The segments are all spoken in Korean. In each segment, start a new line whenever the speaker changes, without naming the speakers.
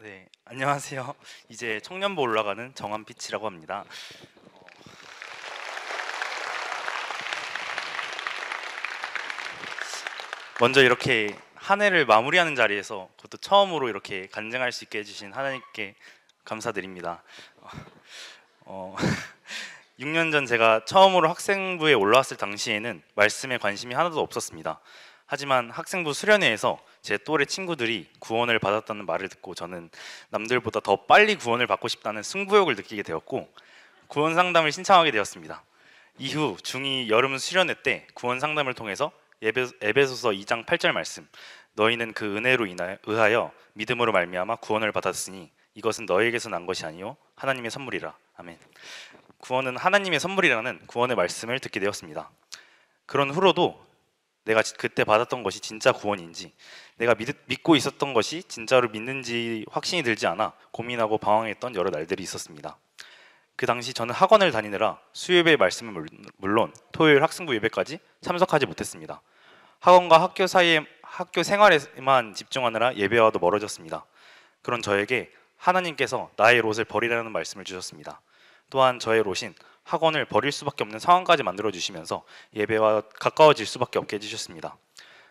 네. 안녕하세요. 이제 청년부 올라가는 정한피치라고 합니다. 먼저 이렇게 한 해를 마무리하는 자리에서 그것도 처음으로 이렇게 간증할 수 있게 해주신 하나님께 감사드립니다. 어, 6년 전 제가 처음으로 학생부에 올라왔을 당시에는 말씀에 관심이 하나도 없었습니다. 하지만 학생부 수련회에서 제 또래 친구들이 구원을 받았다는 말을 듣고 저는 남들보다 더 빨리 구원을 받고 싶다는 승부욕을 느끼게 되었고 구원 상담을 신청하게 되었습니다. 이후 중2 여름 수련회 때 구원 상담을 통해서 에베소서 2장 8절 말씀, 너희는 그 은혜로 의하여 믿음으로 말미암아 구원을 받았으니 이것은 너희에게서 난 것이 아니요 하나님의 선물이라. 아멘. 구원은 하나님의 선물이라는 구원의 말씀을 듣게 되었습니다. 그런 후로도 내가 그때 받았던 것이 진짜 구원인지, 내가 믿고 있었던 것이 진짜로 믿는지 확신이 들지 않아 고민하고 방황했던 여러 날들이 있었습니다. 그 당시 저는 학원을 다니느라 수요예배 말씀은 물론 토요일 학생부 예배까지 참석하지 못했습니다. 학원과 학교 생활에만 집중하느라 예배와도 멀어졌습니다. 그런 저에게 하나님께서 나의 롯을 버리라는 말씀을 주셨습니다. 또한 저의 롯인 학원을 버릴 수밖에 없는 상황까지 만들어 주시면서 예배와 가까워질 수밖에 없게 해주셨습니다.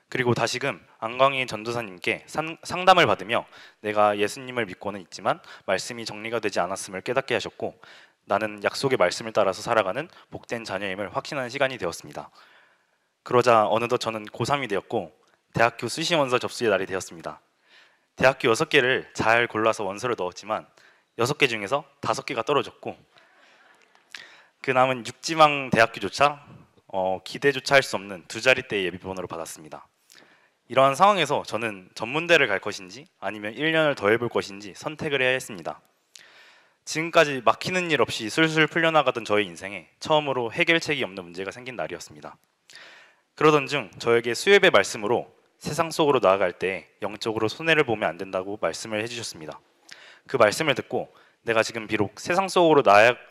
그리고 다시금 안광희 전도사님께 상담을 받으며 내가 예수님을 믿고는 있지만 말씀이 정리가 되지 않았음을 깨닫게 하셨고 나는 약속의 말씀을 따라서 살아가는 복된 자녀임을 확신하는 시간이 되었습니다. 그러자 어느덧 저는 고3이 되었고 대학교 수시 원서 접수의 날이 되었습니다. 대학교 6개를 잘 골라서 원서를 넣었지만 6개 중에서 5개가 떨어졌고 그 남은 6지망 대학교조차 기대조차 할 수 없는 2자릿대의 예비번호를 받았습니다. 이러한 상황에서 저는 전문대를 갈 것인지 아니면 1년을 더 해볼 것인지 선택을 해야 했습니다. 지금까지 막히는 일 없이 술술 풀려나가던 저의 인생에 처음으로 해결책이 없는 문제가 생긴 날이었습니다. 그러던 중 저에게 수요예배 말씀으로 세상 속으로 나아갈 때 영적으로 손해를 보면 안 된다고 말씀을 해주셨습니다. 그 말씀을 듣고 내가 지금 비록 세상 속으로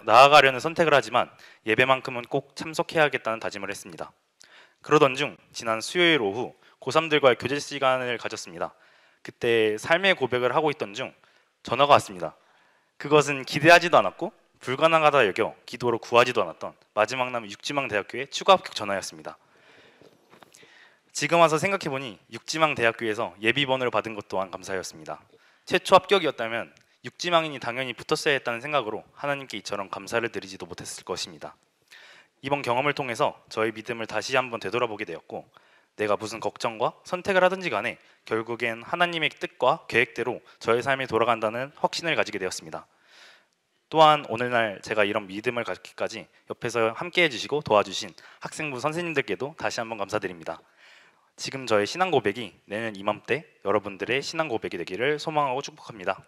나아가려는 선택을 하지만 예배만큼은 꼭 참석해야겠다는 다짐을 했습니다. 그러던 중 지난 수요일 오후 고3들과의 교제 시간을 가졌습니다. 그때 삶의 고백을 하고 있던 중 전화가 왔습니다. 그것은 기대하지도 않았고 불가능하다 여겨 기도로 구하지도 않았던 마지막 남은 6지망 대학교의 추가 합격 전화였습니다. 지금 와서 생각해보니 6지망 대학교에서 예비번호를 받은 것 또한 감사였습니다. 최초 합격이었다면 6지망인이 당연히 붙었어야 했다는 생각으로 하나님께 이처럼 감사를 드리지도 못했을 것입니다. 이번 경험을 통해서 저의 믿음을 다시 한번 되돌아보게 되었고 내가 무슨 걱정과 선택을 하든지 간에 결국엔 하나님의 뜻과 계획대로 저의 삶이 돌아간다는 확신을 가지게 되었습니다. 또한 오늘날 제가 이런 믿음을 갖기까지 옆에서 함께 해주시고 도와주신 학생부 선생님들께도 다시 한번 감사드립니다. 지금 저의 신앙 고백이 내년 이맘때 여러분들의 신앙 고백이 되기를 소망하고 축복합니다.